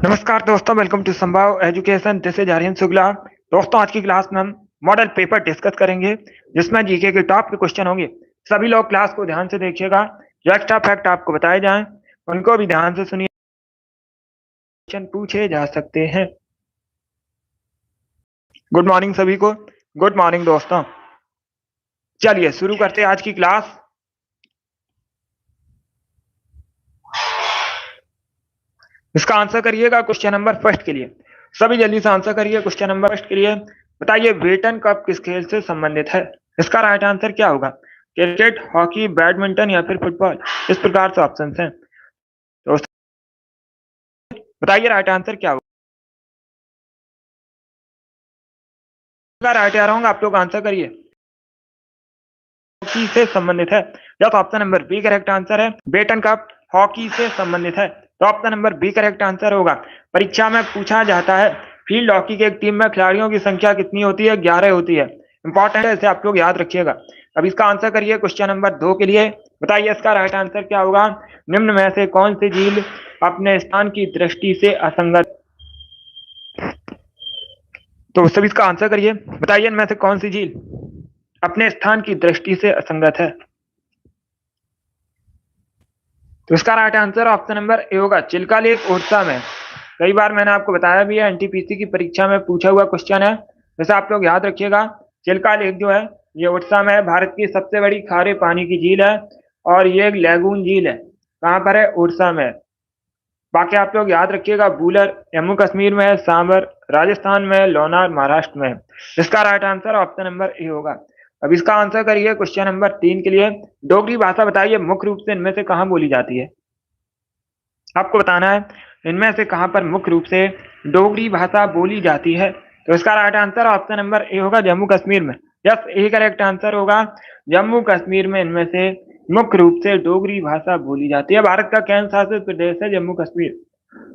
नमस्कार दोस्तों, welcome to Sambhav Education. This is Aryan Shukla. दोस्तों, आज की क्लास में हम मॉडल पेपर डिस्कस करेंगे जिसमें जीके के टॉप के क्वेश्चन होंगे। सभी लोग क्लास को ध्यान से देखिएगा। जो एक्स्ट्रा फैक्ट आपको बताए जाएं उनको भी ध्यान से सुनिए, क्वेश्चन पूछे जा सकते हैं। गुड मॉर्निंग सभी को। गुड मॉर्निंग दोस्तों। चलिए शुरू करते हैं आज की क्लास। इसका आंसर करिएगा क्वेश्चन नंबर फर्स्ट के लिए। सभी जल्दी से आंसर करिए क्वेश्चन नंबर फर्स्ट के लिए। बताइए, वेटन कप किस खेल से संबंधित है? इसका राइट आंसर क्या होगा? क्रिकेट, हॉकी, बैडमिंटन या फिर फुटबॉल? इस प्रकार से ऑप्शन हैं। तो बताइए राइट आंसर क्या होगा? राइट आ रहा हूँ, आप लोग आंसर करिए। हॉकी से संबंधित है। या तो option number B correct answer है। बेटन कप हॉकी से संबंधित है, तो option number B correct answer होगा। परीक्षा में पूछा जाता है, फील्ड हॉकी की एक टीम में खिलाड़ियों की संख्या कितनी होती है? 11 होती है। इंपॉर्टेंट है, इसे आप लोग याद रखिएगा। अब इसका आंसर करिए क्वेश्चन नंबर 2 के लिए। बताइए इसका राइट आंसर क्या होगा? निम्न में से कौन सी झील अपने स्थान की दृष्टि से असंगत? तो सभी इसका आंसर करिए। बताइए इनमें से कौन सी झील अपने स्थान की दृष्टि से असंगत है? तो इसका right answer option number A होगा, चिल्का लेक ओडिशा में। कई बार मैंने आपको बताया भी है, एनटीपीसी की परीक्षा में पूछा हुआ क्वेश्चन है, जैसे आप लोग याद रखिएगा। चिल्का लेक जो है ये ओडिशा में है। भारत की सबसे बड़ी खारे पानी की झील है और ये एक लैगून झील है। कहाँ पर है? ओडिशा में। बाकी आप लोग याद रखिएगा, बूलर जम्मू कश्मीर में है, सांबर राजस्थान में, लोनार महाराष्ट्र में। इसका right answer option number A होगा। अब इसका आंसर करिए क्वेश्चन नंबर 3 के लिए। डोगरी भाषा बताइए मुख्य रूप से इनमें से कहाँ बोली जाती है? आपको बताना है इनमें से कहाँ पर मुख्य रूप से डोगरी भाषा बोली जाती है। तो इसका right answer option number A होगा, जम्मू कश्मीर में। यस, ए करेक्ट आंसर होगा। जम्मू कश्मीर में इनमें से मुख्य रूप से डोगरी भाषा बोली जाती है। भारत का केंद्र शासित प्रदेश है जम्मू कश्मीर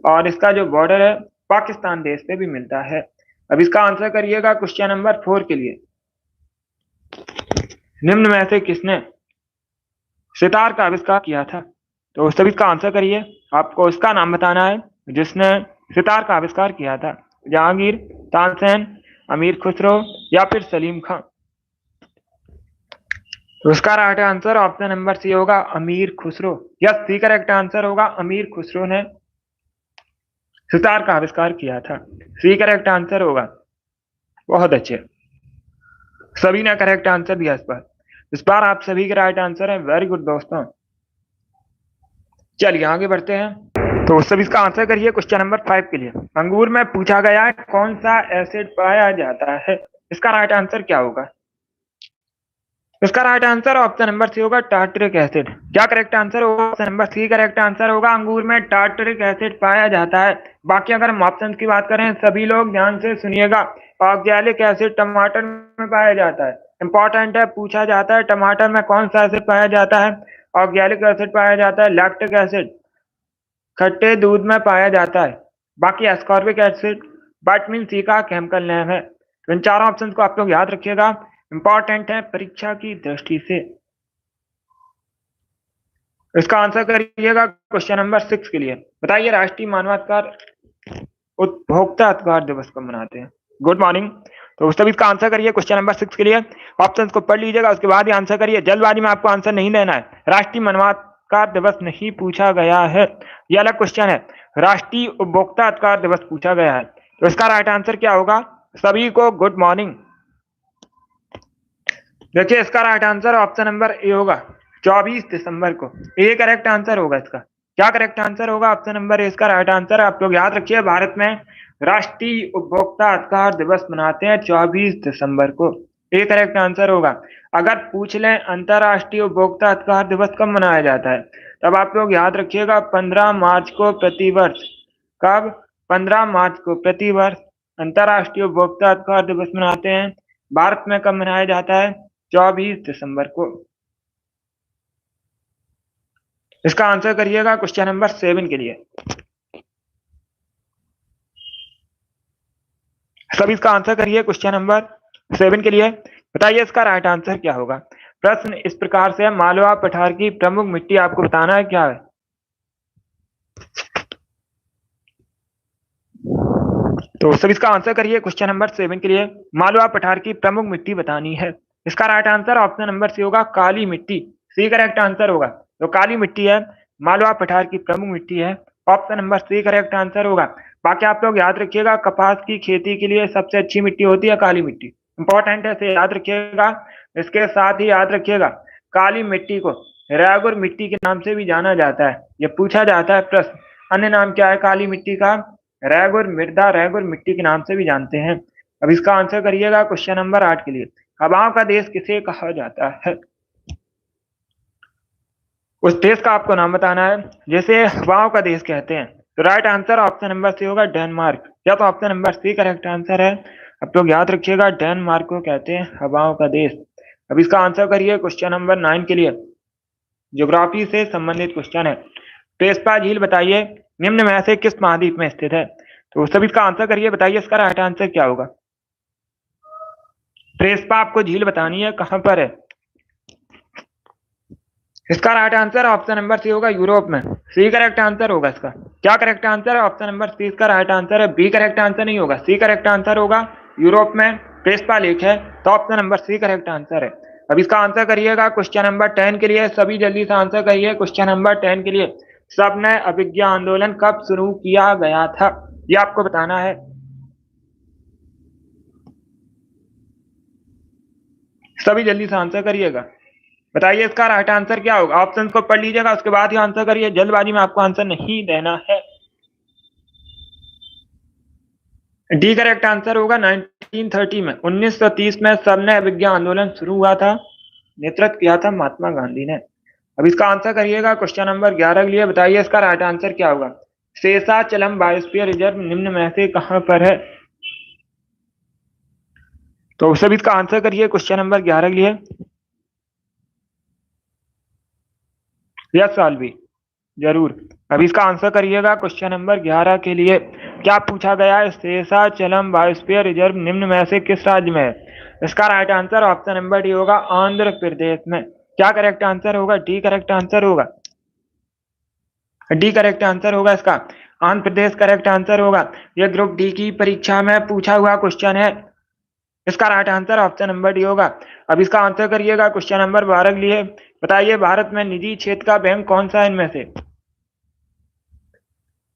और इसका जो बॉर्डर है पाकिस्तान देश से भी मिलता है। अब इसका आंसर करिएगा क्वेश्चन नंबर 4 के लिए। निम्न में से किसने सितार का आविष्कार किया था? तो सभी इसका आंसर करिए। आपको उसका नाम बताना है जिसने सितार का आविष्कार किया था। जहांगीर, तानसेन, अमीर खुसरो या फिर सलीम खां? तो उसका right answer option number C होगा, Amir Khusro. Yes, C correct answer होगा। अमीर खुसरो ने सितार का आविष्कार किया था। सी करेक्ट आंसर होगा। बहुत अच्छे, सभी ने करेक्ट आंसर दिया इस बार आप सभी के राइट आंसर है। वेरी गुड दोस्तों। चलिए आगे बढ़ते हैं। तो सभी इसका आंसर करिए क्वेश्चन नंबर 5 के लिए। अंगूर में पूछा गया है कौन सा एसिड पाया जाता है? इसका राइट आंसर क्या होगा? इसका right answer option number C होगा, टार्टरिक एसिड। क्या करेक्ट आंसर होगा? Option number C correct answer होगा। अंगूर में टार्टरिक एसिड पाया जाता है। बाकी अगर हम ऑप्शन की बात करें, सभी लोग ध्यान से सुनिएगा। ऑक्सैलिक एसिड टमाटर में पाया जाता है। इंपॉर्टेंट है, पूछा जाता है टमाटर में कौन सा एसिड पाया जाता है? ऑक्सैलिक एसिड पाया जाता है। लैक्टिक एसिड खट्टे दूध में पाया जाता है। बाकी एस्कॉर्बिक एसिड विटामिन सी का केमिकल नेम है। तो इन चारों ऑप्शन को आप लोग याद रखिएगा, इंपॉर्टेंट है परीक्षा की दृष्टि से। इसका आंसर करिएगा क्वेश्चन नंबर 6 के लिए। बताइए राष्ट्रीय मानवाधिकार उपभोक्ता अधिकार दिवस कब मनाते हैं? Good morning. तो सभी इसका आंसर करिए क्वेश्चन नंबर 6 के लिए। ऑप्शंस को पढ़ लीजिएगा, उसके बाद ही आंसर करिए। जल्दबाजी में आपको आंसर नहीं देना है। राष्ट्रीय मानवाधिकार दिवस नहीं पूछा गया है, यह अलग क्वेश्चन है। राष्ट्रीय उपभोक्ता अधिकार दिवस पूछा गया है। तो इसका राइट आंसर क्या होगा? सभी को गुड मॉर्निंग। देखिए इसका right answer option number A होगा, 24 दिसंबर को। ए करेक्ट आंसर होगा इसका। क्या करेक्ट आंसर होगा? ऑप्शन नंबर ए इसका राइट आंसर। आप लोग याद रखिए, भारत में राष्ट्रीय उपभोक्ता अधिकार दिवस मनाते हैं 24 दिसंबर को। ए करेक्ट आंसर होगा। अगर पूछ लें अंतरराष्ट्रीय उपभोक्ता अधिकार दिवस कब मनाया जाता है, तब आप लोग याद रखिएगा 15 मार्च को प्रतिवर्ष। कब? 15 मार्च को प्रतिवर्ष अंतरराष्ट्रीय उपभोक्ता अधिकार दिवस मनाते हैं। भारत में कब मनाया जाता है? 24 दिसंबर को। इसका आंसर करिएगा क्वेश्चन नंबर 7 के लिए। सब इसका आंसर करिए क्वेश्चन नंबर 7 के लिए। बताइए इसका राइट आंसर क्या होगा? प्रश्न इस प्रकार से, मालवा पठार की प्रमुख मिट्टी आपको बताना है क्या है? तो सभी इसका आंसर करिए क्वेश्चन नंबर 7 के लिए। मालवा पठार की प्रमुख मिट्टी बतानी है। इसका right answer option number C होगा, काली मिट्टी। सी करेक्ट आंसर होगा। तो काली मिट्टी है, मालवा पठार की प्रमुख मिट्टी है। Option number C correct answer होगा। बाकी आप लोग याद रखिएगा, कपास की खेती के लिए सबसे अच्छी मिट्टी होती है काली मिट्टी। इंपॉर्टेंट है, इसे याद रखिएगा। इसके साथ ही याद रखिएगा, काली मिट्टी को रैगुर मिट्टी के नाम से भी जाना जाता है। ये पूछा जाता है प्रश्न, अन्य नाम क्या है काली मिट्टी का? रैगुर मृदा, रैगुर मिट्टी के नाम से भी जानते हैं। अब इसका आंसर करिएगा क्वेश्चन नंबर 8 के लिए। हवाओं का देश किसे कहा जाता है? उस देश का आपको नाम बताना है जैसे हवाओं का देश कहते हैं। तो right answer option number C होगा, डेनमार्क। या तो option number C correct answer है। अब लोग याद रखिएगा, डेनमार्क को कहते हैं हवाओं का देश। अब इसका आंसर करिए क्वेश्चन नंबर 9 के लिए। ज्योग्राफी से संबंधित क्वेश्चन है। प्रेस्पा झील बताइए निम्न में से किस महाद्वीप में स्थित है? तो सभी इसका आंसर करिए, बताइए इसका राइट आंसर क्या होगा। प्रेस्पा आपको झील बतानी है, कहां पर है? इसका right answer option number C होगा, यूरोप में। सी करेक्ट आंसर होगा इसका। क्या करेक्ट आंसर है? ऑप्शन नंबर सी इसका राइट आंसर है। बी करेक्ट आंसर नहीं होगा, सी करेक्ट आंसर होगा। यूरोप में प्रेस्पा लेक है, तो option number C correct answer है। अब इसका आंसर करिएगा क्वेश्चन नंबर 10 के लिए। सभी जल्दी से आंसर करिए क्वेश्चन नंबर 10 के लिए। सबने अभिज्ञा आंदोलन कब शुरू किया गया था, ये आपको बताना है। सभी जल्दी से आंसर करिएगा, बताइए इसका राइट आंसर क्या होगा। ऑप्शन को पढ़ लीजिएगा, उसके बाद ही आंसर करिए। जल्दबाजी में आपको आंसर नहीं देना है। डी करेक्ट आंसर होगा 1930 में। 1930 में सबने अभिज्ञा आंदोलन शुरू हुआ था, नेतृत्व किया था महात्मा गांधी ने। अब इसका आंसर करिएगा क्वेश्चन नंबर 11 के लिए। बताइए इसका राइट आंसर क्या होगा। शेषाचलम बायोस्फीयर रिजर्व निम्न में से कहां पर है? तो सभी इसका आंसर करिए क्वेश्चन नंबर 11 के लिए। यस साल्वी, जरूर। अब इसका आंसर करिएगा क्वेश्चन नंबर 11 के लिए। क्या पूछा गया है? शेषाचलम बायोस्फीयर रिजर्व निम्न में से किस राज्य में है? इसका right answer option number D होगा, आंध्र प्रदेश में। क्या करेक्ट आंसर होगा? डी करेक्ट आंसर होगा। डी करेक्ट आंसर होगा इसका। आंध्र प्रदेश करेक्ट आंसर होगा। यह ग्रुप डी की परीक्षा में पूछा हुआ क्वेश्चन है। इसका right answer option number D होगा। अब इसका आंसर करिएगा क्वेश्चन नंबर 12 के लिए। बताइए भारत में निजी क्षेत्र का बैंक कौन सा है इनमें से?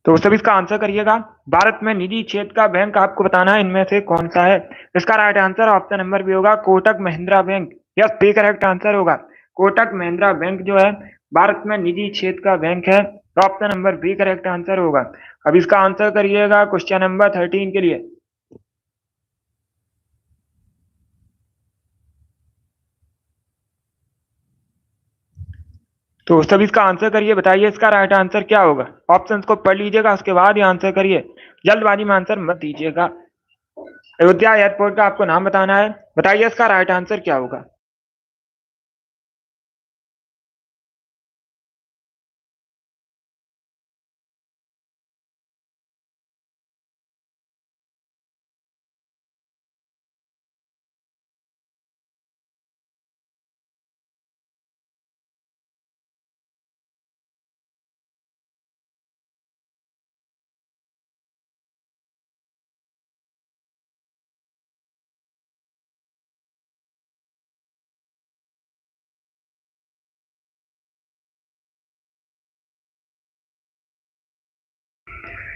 तो सभी इसका आंसर करिएगा। भारत में निजी क्षेत्र का बैंक आपको बताना है इनमें से कौन सा है। इसका right answer option number B होगा, Kotak Mahindra bank. Yes, B correct answer होगा। कोटक महिंद्रा बैंक जो है भारत में निजी क्षेत्र का बैंक है, तो option number B correct answer होगा। अब इसका आंसर करिएगा क्वेश्चन नंबर 13 के लिए। तो सभी इसका आंसर करिए, बताइए इसका राइट आंसर क्या होगा। ऑप्शंस को पढ़ लीजिएगा, उसके बाद ही आंसर करिए। जल्दबाजी में आंसर मत दीजिएगा। अयोध्या एयरपोर्ट का आपको नाम बताना है। बताइए इसका राइट आंसर क्या होगा।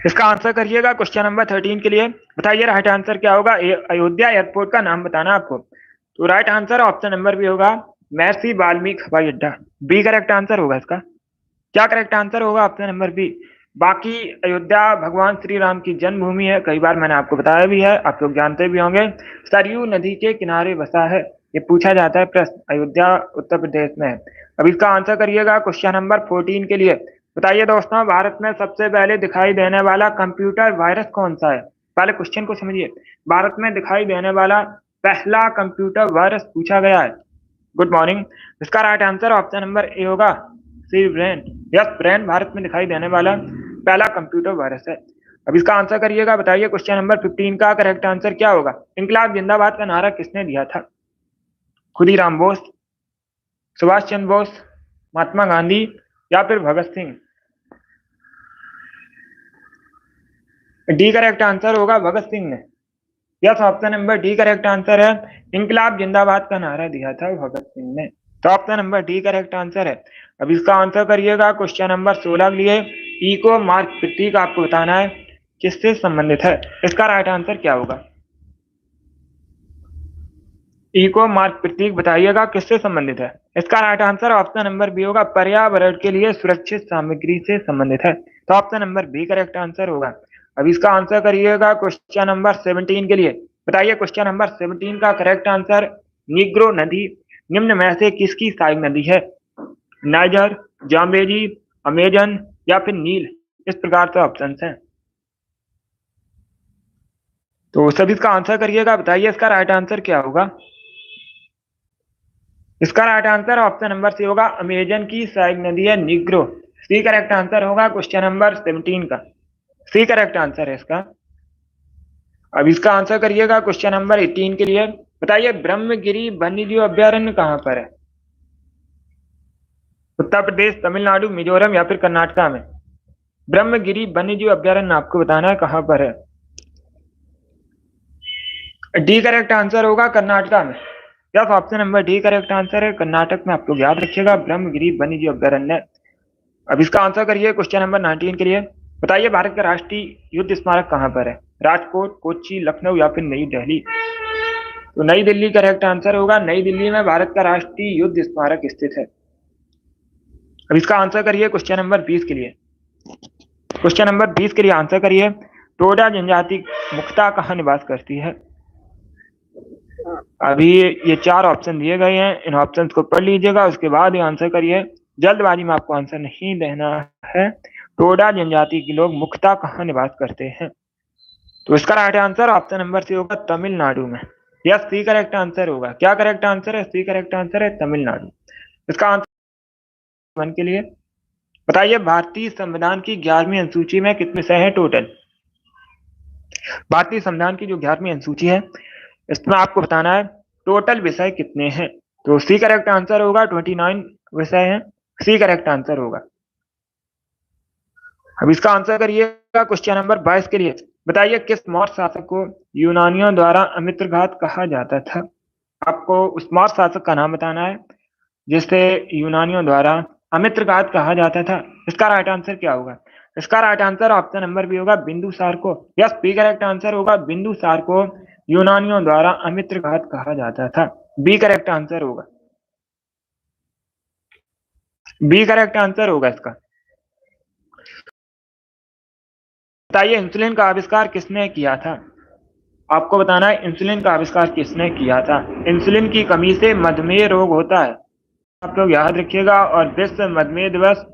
इसका आंसर करिएगा क्वेश्चन नंबर 13 के लिए। बताइए राइट आंसर क्या होगा। अयोध्या एयरपोर्ट का नाम बताना आपको। तो right answer option number B होगा, महर्षि वाल्मीकि हवाई अड्डा। बी करेक्ट आंसर होगा इसका। क्या करेक्ट आंसर होगा? Option number B. बाकी अयोध्या भगवान श्री राम की जन्मभूमि है, कई बार मैंने आपको बताया भी है, आप लोग जानते भी होंगे। सरयू नदी के किनारे बसा है। ये पूछा जाता है प्रश्न, अयोध्या उत्तर प्रदेश में है। अब इसका आंसर करिएगा क्वेश्चन नंबर 14 के लिए। बताइए दोस्तों, भारत में सबसे पहले दिखाई देने वाला कंप्यूटर वायरस कौन सा है? पहले क्वेश्चन को समझिए। भारत में दिखाई देने वाला पहला कंप्यूटर वायरस पूछा गया है। Good morning. इसका right answer option number A होगा, C brain. Yes, brain Bharat में दिखाई देने वाला पहला कंप्यूटर वायरस है। अब इसका आंसर करिएगा। बताइए क्वेश्चन नंबर 15 का करेक्ट आंसर क्या होगा। इंकलाब जिंदाबाद का नारा किसने दिया था? खुदीराम बोस, सुभाष चंद्र बोस, महात्मा गांधी या फिर Bhagat Singh? D correct answer होगा भगत सिंह ने। Yes, option number D correct answer है। इनकलाब जिंदाबाद का नारा दिया था भगत सिंह ने। तो option number D correct answer है। अब इसका आंसर करिएगा क्वेश्चन नंबर 16 के लिए। इको मार्क प्रतीक आपको बताना है किससे संबंधित है। इसका राइट आंसर क्या होगा? इको मार्क प्रतीक बताइएगा किससे संबंधित है। इसका right answer option number B होगा, पर्यावरण के लिए सुरक्षित सामग्री से संबंधित है। तो option number B correct answer होगा। अब इसका आंसर करिएगा क्वेश्चन नंबर 17 के लिए। बताइए क्वेश्चन नंबर 17 का करेक्ट आंसर, नीग्रो नदी निम्न में से किसकी सहायक नदी है? नाइजर, जाम्बेजी, अमेजन या फिर नील। इस प्रकार से ऑप्शन हैं। तो सभी इसका आंसर करिएगा, बताइए इसका राइट आंसर क्या होगा। इसका right answer option number C होगा, अमेजन की सहायक नदी है निग्रो। सी करेक्ट आंसर होगा क्वेश्चन नंबर 17 का। सी करेक्ट आंसर है इसका। अब इसका आंसर करिएगा क्वेश्चन नंबर 18 के लिए। बताइए ब्रह्मगिरी वन्यजीव अभ्यारण्य कहां पर है? उत्तर प्रदेश, तमिलनाडु, मिजोरम या फिर कर्नाटका में। ब्रह्मगिरी वन्यजीव अभ्यारण्य आपको बताना है कहां पर है। डी करेक्ट आंसर होगा कर्नाटका में। Yes, option number D correct answer है। कर्नाटक में आप लोग याद रखिएगा ब्रह्मगिरी वन्यजीव अभ्यारण्य। अब इसका आंसर करिए क्वेश्चन नंबर 19 के लिए। बताइए भारत का राष्ट्रीय युद्ध स्मारक कहां पर है? राजकोट, कोच्चि, लखनऊ या फिर नई दिल्ली। तो नई दिल्ली करेक्ट आंसर होगा। नई दिल्ली में भारत का राष्ट्रीय युद्ध स्मारक स्थित है। अब इसका आंसर करिए क्वेश्चन नंबर 20 के लिए। क्वेश्चन नंबर 20 के लिए आंसर करिए, टोडा जनजाति मुख्यतः कहाँ निवास करती है? अभी ये 4 ऑप्शन दिए गए हैं, इन ऑप्शंस को पढ़ लीजिएगा, उसके बाद ये आंसर करिए। जल्दबाजी में आपको आंसर नहीं देना है। टोडा जनजाति के लोग मुख्यतः कहाँ निवास करते हैं? तो इसका right answer option number C होगा, तमिलनाडु में। यस, सी करेक्ट आंसर होगा। क्या करेक्ट आंसर है? सी करेक्ट आंसर है तमिलनाडु। इसका आंसर 1 के लिए। बताइए भारतीय संविधान की 11वीं अनुसूची में कितने विषय हैं टोटल? भारतीय संविधान की जो 11वीं अनुसूची है इसमें आपको बताना है टोटल विषय कितने हैं। तो सी करेक्ट आंसर होगा 29 विषय हैं। सी करेक्ट आंसर होगा। अब इसका आंसर करिएगा क्वेश्चन नंबर 22 के लिए। बताइए किस मौर्य शासक को यूनानियों द्वारा अमित्रघात कहा जाता था? आपको उस मौर्य शासक का नाम बताना है जिसे यूनानियों द्वारा अमित्रघात कहा जाता था। इसका राइट आंसर क्या होगा? इसका right answer option number B होगा, बिंदुसार को। यस, बी करेक्ट आंसर होगा। बिंदुसार को यूनानियों द्वारा अमित्रघात कहा जाता था। बी करेक्ट आंसर होगा। बी करेक्ट आंसर होगा इसका। बताइए इंसुलिन का आविष्कार किसने किया था? आपको बताना है इंसुलिन का आविष्कार किसने किया था। इंसुलिन की कमी से मधुमेह रोग होता है, आप लोग याद रखिएगा। और विश्व मधुमेह दिवस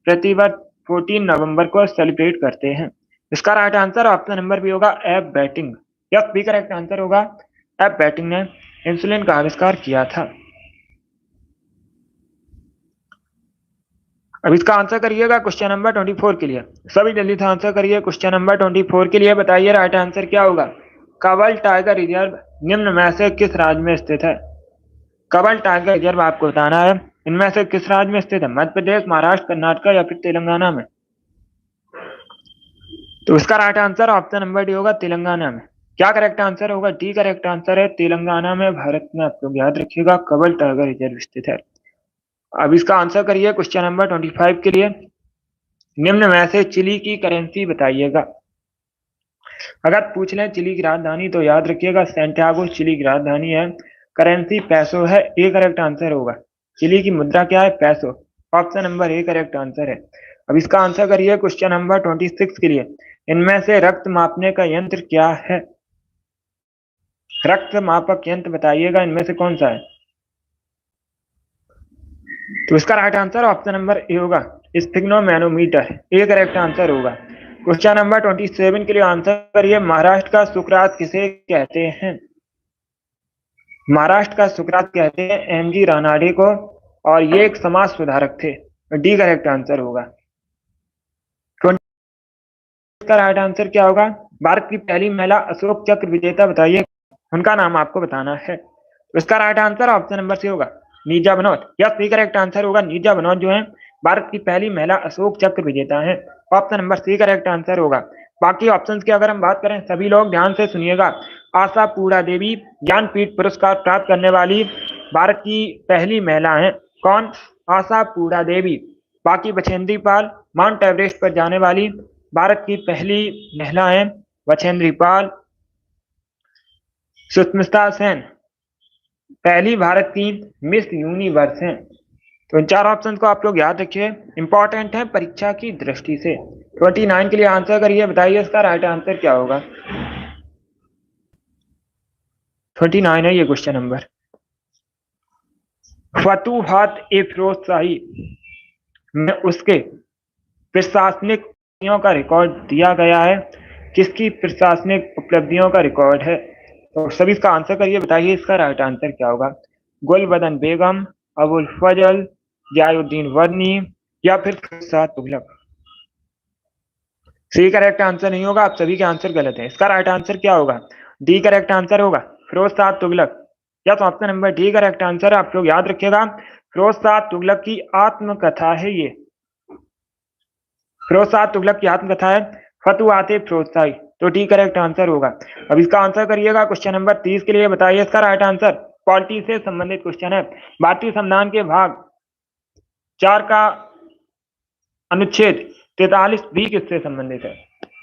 प्रतिवर्ष 14 नवंबर को सेलिब्रेट करते हैं। इसका right answer option number B होगा, F Banting. Yes, B correct answer होगा। एफ बैटिंग ने इंसुलिन का आविष्कार किया था। अब इसका आंसर करिएगा क्वेश्चन नंबर 24 के लिए। सभी जल्दी से आंसर करिए क्वेश्चन नंबर 24 के लिए। बताइए राइट आंसर क्या होगा। कावल टाइगर रिजर्व निम्न में से किस राज्य में स्थित है? कावल टाइगर रिजर्व आपको बताना है इनमें से किस राज्य में स्थित है? मध्य प्रदेश, महाराष्ट्र, कर्नाटक या फिर तेलंगाना में। तो इसका right answer option number D होगा, तेलंगाना में। क्या करेक्ट आंसर होगा? डी करेक्ट आंसर है। तेलंगाना में भारत में आप लोग याद रखिएगा कावल टाइगर रिजर्व स्थित है। अब इसका आंसर करिए क्वेश्चन नंबर 25 के लिए। निम्न में से चिली की करेंसी बताइएगा। अगर पूछ लें चिली की राजधानी तो याद रखिएगा सैंटियागो चिली की राजधानी है। करेंसी पैसो है। ए करेक्ट आंसर होगा। चिली की मुद्रा क्या है? पैसो। Option number A correct answer है। अब इसका आंसर करिए क्वेश्चन नंबर 26 के लिए। इनमें से रक्त मापने का यंत्र क्या है? रक्त मापक यंत्र बताइएगा इनमें से कौन सा है? तो इसका right answer option number A होगा, स्फिग्नोमैनोमीटर। ए करेक्ट आंसर होगा। क्वेश्चन नंबर 27 के लिए आंसर करिए, महाराष्ट्र का सुकरात किसे कहते हैं? महाराष्ट्र का सुकरात कहते हैं एमजी रानाडे को, और ये एक समाज सुधारक थे। डी करेक्ट आंसर होगा। इसका राइट आंसर क्या होगा? भारत की पहली महिला अशोक चक्र विजेता बताइए, उनका नाम आपको बताना है। तो इसका right answer option number C होगा, Neerja Bhanot. Yes, C correct answer होगा। नीरजा बनोट जो है भारत की पहली महिला अशोक चक्र विजेता है। Option number C correct answer होगा। बाकी ऑप्शंस की अगर हम बात करें, सभी लोग ध्यान से सुनिएगा। आशापूरा देवी ज्ञानपीठ पुरस्कार प्राप्त करने वाली भारत की पहली महिला हैं। कौन? आशापूरा देवी। बाकी बछेंद्री पाल माउंट एवरेस्ट पर जाने वाली भारत की पहली महिला हैं, बछेंद्री पाल। सुष्मिता सेन पहली भारत की मिस यूनिवर्स हैं। तो इन चार ऑप्शन को आप लोग याद रखिए, इंपॉर्टेंट है परीक्षा की दृष्टि से। 29 के लिए आंसर करिए, बताइए इसका राइट आंसर क्या होगा। 29 है ये क्वेश्चन नंबर। फतूहात ए फिरोज शाही में उसके प्रशासनिक उपलब्धियों का रिकॉर्ड दिया गया है। किसकी प्रशासनिक उपलब्धियों का रिकॉर्ड है? तो सभी इसका आंसर करिए, बताइए इसका राइट आंसर क्या होगा। गुलबदन बेगम, अबुल फजल, जयाउद्दीन वर्नी या फिर फिरसा तुगलक। सी करेक्ट आंसर नहीं होगा, आप सभी के आंसर गलत हैं। इसका राइट आंसर क्या होगा? डी करेक्ट आंसर होगा, फिरोज शाह तुगलक। या तो option number D correct answer है, आप लोग याद रखिएगा। फिरोज शाह तुगलक की आत्मकथा है ये। फिरोज शाह तुगलक की आत्मकथा है फतुहात फिरोज शाही, तो डी करेक्ट आंसर होगा। अब इसका आंसर करिएगा क्वेश्चन नंबर 30 के लिए, बताइए इसका राइट आंसर। पॉलिटी से संबंधित क्वेश्चन है। भारतीय संविधान के भाग 4 का अनुच्छेद 43 बी किससे संबंधित है?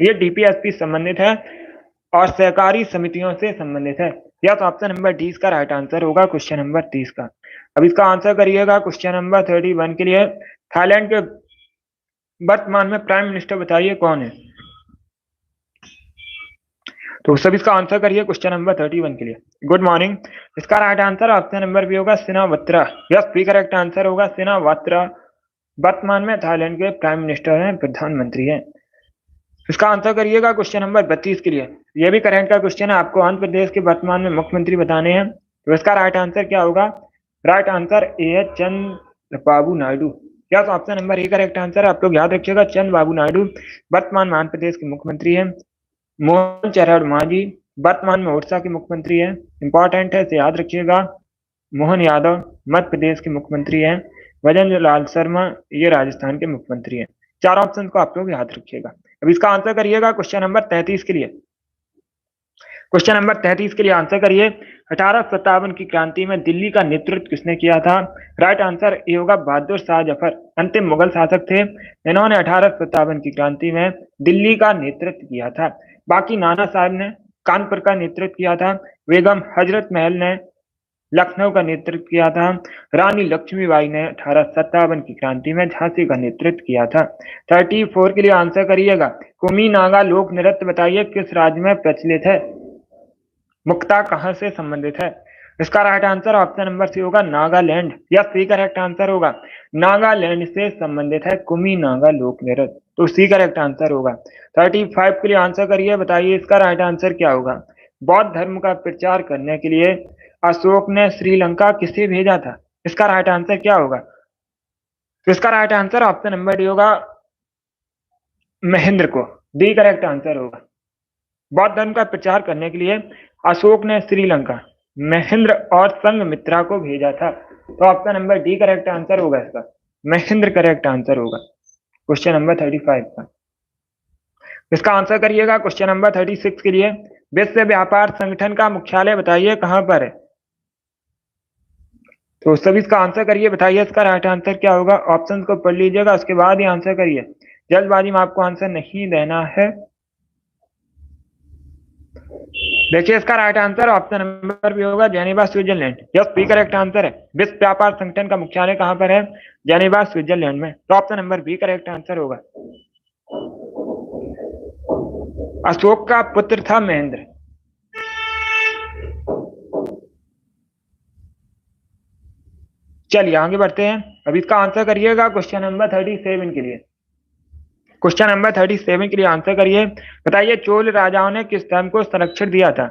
ये डीपीएसपी संबंधित है और सहकारी समितियों से संबंधित है। या तो ऑप्शन नंबर डी इसका राइट आंसर होगा क्वेश्चन नंबर 30 का। अब इसका आंसर करिएगा क्वेश्चन नंबर 31 के लिए। थाईलैंड के वर्तमान में प्राइम मिनिस्टर बताइए कौन है? तो सब इसका आंसर करिए क्वेश्चन नंबर 31 के लिए। Good morning. इसका right answer option number B होगा Shinawatra. Yes, B correct answer होगा सिनावात्रा। वर्तमान में थाईलैंड के प्राइम मिनिस्टर हैं, प्रधानमंत्री हैं। इसका आंसर करिएगा क्वेश्चन नंबर 32 के लिए। यह भी करंट का क्वेश्चन है, आपको आंध्र प्रदेश के वर्तमान में मुख्यमंत्री बताने हैं। तो इसका राइट आंसर क्या होगा? राइट आंसर ए है चंद्रबाबू नायडू। क्या तो option number A correct answer है, आप लोग याद रखिएगा। चंद्रबाबू नायडू वर्तमान में आंध्र प्रदेश के मुख्यमंत्री हैं। मोहन चरण मांझी वर्तमान में ओडिशा के मुख्यमंत्री हैं, इंपॉर्टेंट है, इसे याद रखिएगा। मोहन यादव मध्य प्रदेश के मुख्यमंत्री हैं। गजेंद्र लाल शर्मा ये राजस्थान के मुख्यमंत्री हैं। चार ऑप्शन को आप लोग याद रखिएगा। अब इसका आंसर करिएगा क्वेश्चन नंबर 33 के लिए। क्वेश्चन नंबर 33 के लिए आंसर करिए। 1857 की क्रांति में दिल्ली का नेतृत्व किसने किया था? राइट आंसर ये होगा बहादुर शाह जफर, अंतिम मुगल शासक थे। इन्होंने 1857 की क्रांति में दिल्ली का नेतृत्व किया था। बाकी नाना साहब ने कानपुर का नेतृत्व किया था। बेगम हजरत महल ने लखनऊ का नेतृत्व किया था। रानी लक्ष्मीबाई ने 1857 की क्रांति में झांसी का नेतृत्व किया था। 34 के लिए आंसर करिएगा। कुमी नागा लोक नृत्य बताइए किस राज्य में प्रचलित है? मुक्ता कहां से संबंधित है? इसका right answer option number C होगा नागालैंड। या सी करेक्ट आंसर होगा, नागालैंड से संबंधित है कुमी नागा लोक नृत्य, तो सी करेक्ट आंसर होगा। 35 के लिए आंसर करिए, बताइए इसका राइट आंसर क्या होगा। बौद्ध धर्म का प्रचार करने के लिए अशोक ने श्रीलंका किसे भेजा था? इसका राइट आंसर क्या होगा? तो इसका right answer option number D होगा महेंद्र को, डी करेक्ट आंसर होगा। बौद्ध धर्म का प्रचार करने के लिए अशोक ने श्रीलंका महेंद्र और संघमित्रा को भेजा था, तो option number D correct answer होगा इसका, महेंद्र करेक्ट आंसर होगा क्वेश्चन नंबर 35 का। इसका आंसर करिएगा क्वेश्चन नंबर 36 के लिए। विश्व व्यापार संगठन का मुख्यालय बताइए कहां पर है? तो सभी इसका आंसर करिए, बताइए इसका राइट आंसर क्या होगा। ऑप्शन को पढ़ लीजिएगा, उसके बाद ही आंसर करिए, जल्दबाजी में आपको आंसर नहीं देना है। देखिए इसका right answer option number B होगा Geneva Switzerland. Yes, B correct answer है। विश्व व्यापार संगठन का मुख्यालय कहां पर है? जेनेवा स्विट्जरलैंड में, तो option number B correct answer होगा। अशोक का पुत्र था महेंद्र। चलिए आगे बढ़ते हैं। अब इसका आंसर करिएगा क्वेश्चन नंबर 37 के लिए। क्वेश्चन नंबर 37 के लिए आंसर करिए, बताइए चोल राजाओं ने किस धर्म को संरक्षण दिया था?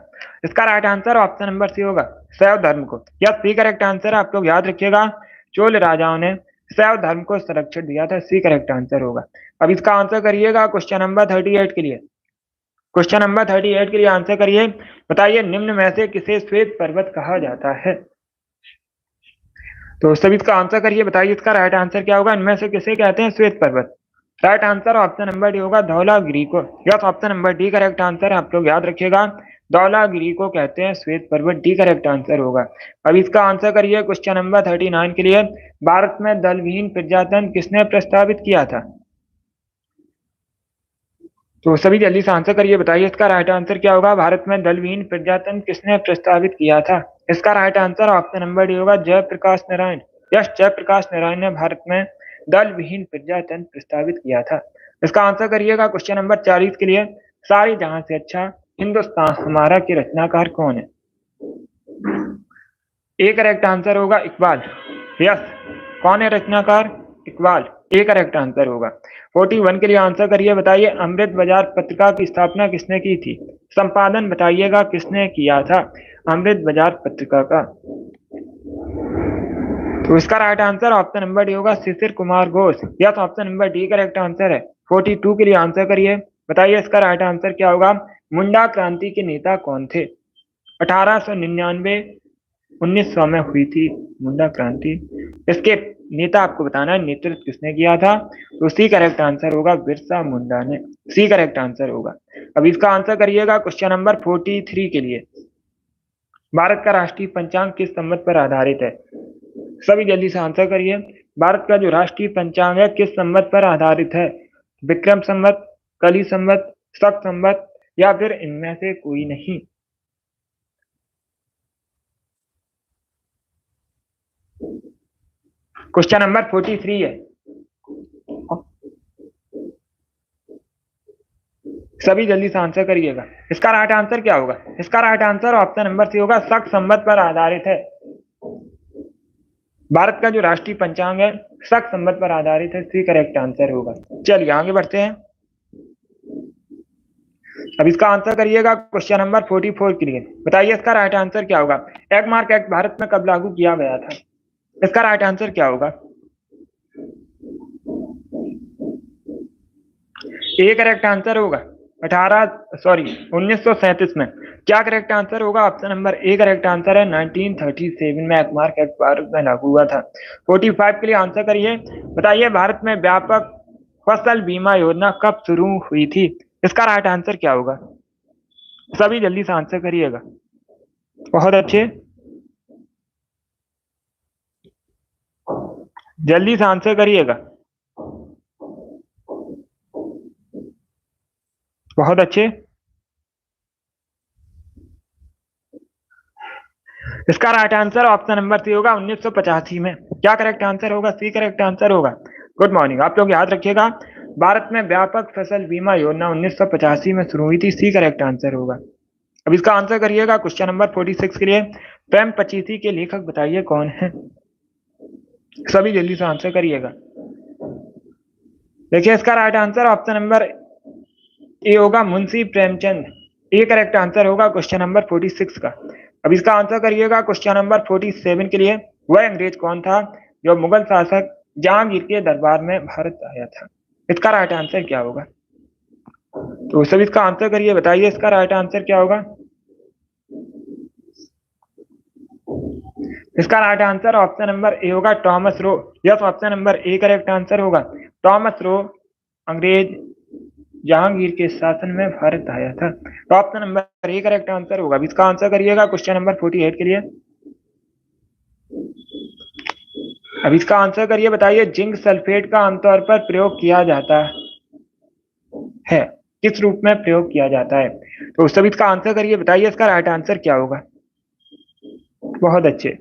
इसका right answer option number C होगा शैव धर्म को। यह सी करेक्ट आंसर है, आप लोग याद रखिएगा। चोल राजाओं ने शैव धर्म को संरक्षण दिया था, सी करेक्ट आंसर होगा। अब इसका आंसर करिएगा क्वेश्चन नंबर 38 के लिए। क्वेश्चन नंबर 38 के लिए आंसर करिए, बताइए निम्न में से किसे श्वेत पर्वत कहा जाता है? तो सभी इसका आंसर करिए, बताइए इसका राइट आंसर क्या होगा। इनमें से किसे कहते हैं श्वेत पर्वत? Right answer option number D होगा धौलागिरी को। Yes, option number D correct answer है, आप लोग याद रखिएगा। धौलागिरी को कहते हैं श्वेत पर्वत, डी करेक्ट आंसर होगा। अब इसका आंसर करिए क्वेश्चन नंबर 39 के लिए। भारत में दलविहीन प्रजातंत्र किसने प्रस्तावित किया था? तो सभी जल्दी से आंसर करिए, बताइए इसका राइट आंसर क्या होगा। भारत में दलविहीन प्रजातंत्र किसने प्रस्तावित किया था? इसका right answer option number D होगा जयप्रकाश नारायण। यस, जयप्रकाश नारायण ने भारत में दल विहीन प्रजातंत्र प्रस्तावित किया था। इसका आंसर करिएगा क्वेश्चन नंबर 40 के लिए। सारी जहां से अच्छा हिंदुस्तान हमारा के रचनाकार कौन है? ए करेक्ट आंसर होगा इकबाल। यस, कौन है रचनाकार? इकबाल, ए करेक्ट आंसर होगा। 41 के लिए आंसर करिए, बताइए अमृत बाजार पत्रिका की स्थापना किसने की थी? संपादन बताइएगा किसने किया था अमृत बाजार पत्रिका का? तो इसका right answer option number D होगा Shishir Kumar Ghosh. Yes, option number D correct answer है। 42 के लिए आंसर करिए, बताइए इसका राइट आंसर क्या होगा। मुंडा क्रांति के नेता कौन थे? 1899 1900 में हुई थी मुंडा क्रांति। इसके नेता आपको बताना है, नेतृत्व किसने किया था? तो सी करेक्ट आंसर होगा बिरसा मुंडा ने, सी करेक्ट आंसर होगा। अब इसका आंसर करिएगा क्वेश्चन नंबर 43 के लिए। भारत का राष्ट्रीय पंचांग किस संवत पर आधारित है? सभी जल्दी से आंसर करिए। भारत का जो राष्ट्रीय पंचांग है किस संवत पर आधारित है? विक्रम संवत, कली संवत, शक संवत, या फिर इनमें से कोई नहीं? क्वेश्चन नंबर 43 है, सभी जल्दी से आंसर करिएगा। इसका राइट आंसर क्या होगा? इसका right answer option number C होगा शक संवत पर आधारित है। भारत का जो राष्ट्रीय पंचांग है शक संवत पर आधारित है, सी करेक्ट आंसर होगा। चलिए आगे बढ़ते हैं। अब इसका आंसर करिएगा क्वेश्चन नंबर 44 के लिए। बताइए इसका राइट आंसर क्या होगा। एग मार्क एक्ट भारत में कब लागू किया गया था? इसका राइट आंसर क्या होगा? ए करेक्ट आंसर होगा 1937 में। क्या करेक्ट आंसर होगा? Option number A correct answer है 1937 में एग मार्क एक्ट भारत में लागू हुआ था। 45 के लिए आंसर करिए, बताइए भारत में व्यापक फसल बीमा योजना कब शुरू हुई थी? इसका राइट आंसर क्या होगा? सभी जल्दी से आंसर करिएगा। बहुत अच्छे, जल्दी से आंसर करिएगा। बहुत अच्छे, इसका right answer option number C होगा 1985 में। क्या करेक्ट आंसर होगा? सी करेक्ट आंसर होगा। गुड मॉर्निंग, आप लोग याद रखिएगा भारत में व्यापक फसल बीमा योजना 1985 में शुरू हुई थी, सी करेक्ट आंसर होगा। अब इसका आंसर करिएगा क्वेश्चन नंबर 46 के लिए। प्रेम पचीसी के लेखक बताइए कौन है? सभी जल्दी से आंसर करिएगा। देखिए इसका right answer option number A होगा मुंशी प्रेमचंद, ए करेक्ट आंसर होगा क्वेश्चन नंबर 46 का। अब इसका आंसर करिएगा क्वेश्चन नंबर 47 के लिए। वह अंग्रेज कौन था जो मुगल शासक जहांगीर के दरबार में भारत आया था? इसका राइट आंसर क्या होगा? तो सभी इसका आंसर करिए, बताइए इसका राइट आंसर क्या होगा। इसका right answer option number A होगा Thomas Roe. Yes, option number A correct answer होगा। थॉमस रो अंग्रेज जहांगीर के शासन में भारत आया था, तो option number A correct answer होगा। इसका आंसर करिएगा क्वेश्चन नंबर 48 के लिए। अब इसका आंसर करिए, बताइए जिंक सल्फेट का आमतौर पर प्रयोग किया जाता है, किस रूप में प्रयोग किया जाता है? तो सभी इसका आंसर करिए, बताइए इसका राइट आंसर क्या होगा। बहुत अच्छे,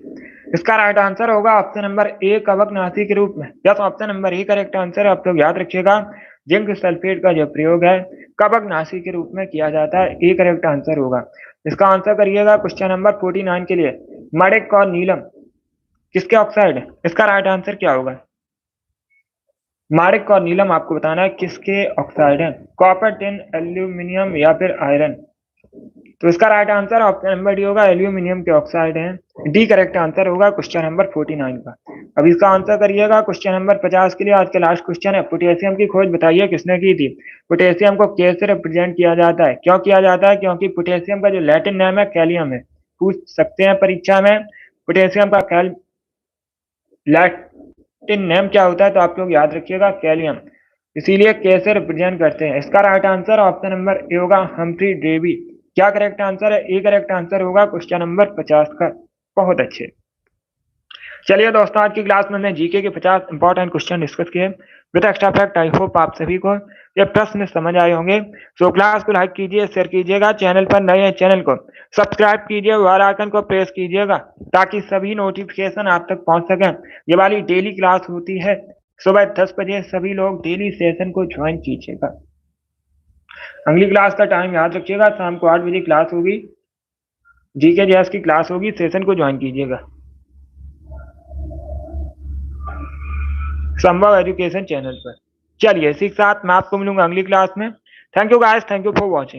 इसका राइट आंसर होगा ऑप्शन नंबर ए कवकनाशी के रूप में। Yes, option number A correct answer, आप लोग याद रखिएगा जिंक सल्फेट का जो प्रयोग है कवकनाशी के रूप में किया जाता है, ए करेक्ट आंसर होगा। इसका आंसर करिएगा क्वेश्चन नंबर 49 के लिए। मणिक और नीलम किसके ऑक्साइड है? इसका राइट आंसर क्या होगा? माणिक और नीलम आपको बताना है किसके ऑक्साइड है, कॉपर, टिन, एल्यूमिनियम या फिर आयरन? तो इसका right answer option number D होगा एल्यूमिनियम के ऑक्साइड हैं, डी करेक्ट आंसर होगा क्वेश्चन नंबर 49 का। अब इसका आंसर करिएगा क्वेश्चन नंबर 50 के लिए। आज का लास्ट क्वेश्चन है, पोटेशियम की खोज बताइए किसने की थी? पोटेशियम को कैसे रिप्रेजेंट किया जाता है, क्यों किया जाता है? क्योंकि पोटेशियम का जो लैटिन नेम है कैलियम है, पूछ सकते हैं परीक्षा में पोटेशियम का लैटिन नेम क्या होता है, तो आप लोग याद रखिएगा कैलियम। इसीलिए कैसे रिप्रेजेंट करते हैं? इसका right answer option number A होगा हम्फ्री डेवी। क्या करेक्ट आंसर है? ए करेक्ट आंसर होगा क्वेश्चन नंबर 50 का। बहुत अच्छे। चलिए दोस्तों, आज की क्लास में हमने जीके के 50 इंपॉर्टेंट क्वेश्चन डिस्कस किए with extra fact. I hope आप सभी को ये प्रश्न समझ आए होंगे। सो क्लास को लाइक कीजिए, शेयर कीजिएगा, चैनल पर नए हैं चैनल को सब्सक्राइब कीजिए, बेल आइकन को प्रेस कीजिएगा ताकि सभी नोटिफिकेशन आप तक पहुंच सके। ये वाली डेली क्लास होती है सुबह 10 बजे। सभी लोग डेली सेशन को ज्वाइन कीजिएगा। अगली क्लास का टाइम याद रखिएगा, शाम को 8 बजे क्लास होगी, जीके जीएस की क्लास होगी, सेशन को ज्वाइन कीजिएगा संभव एजुकेशन चैनल पर। चलिए इसी के साथ मैं आपको मिलूंगा अगली क्लास में। Thank you guys, thank you for watching.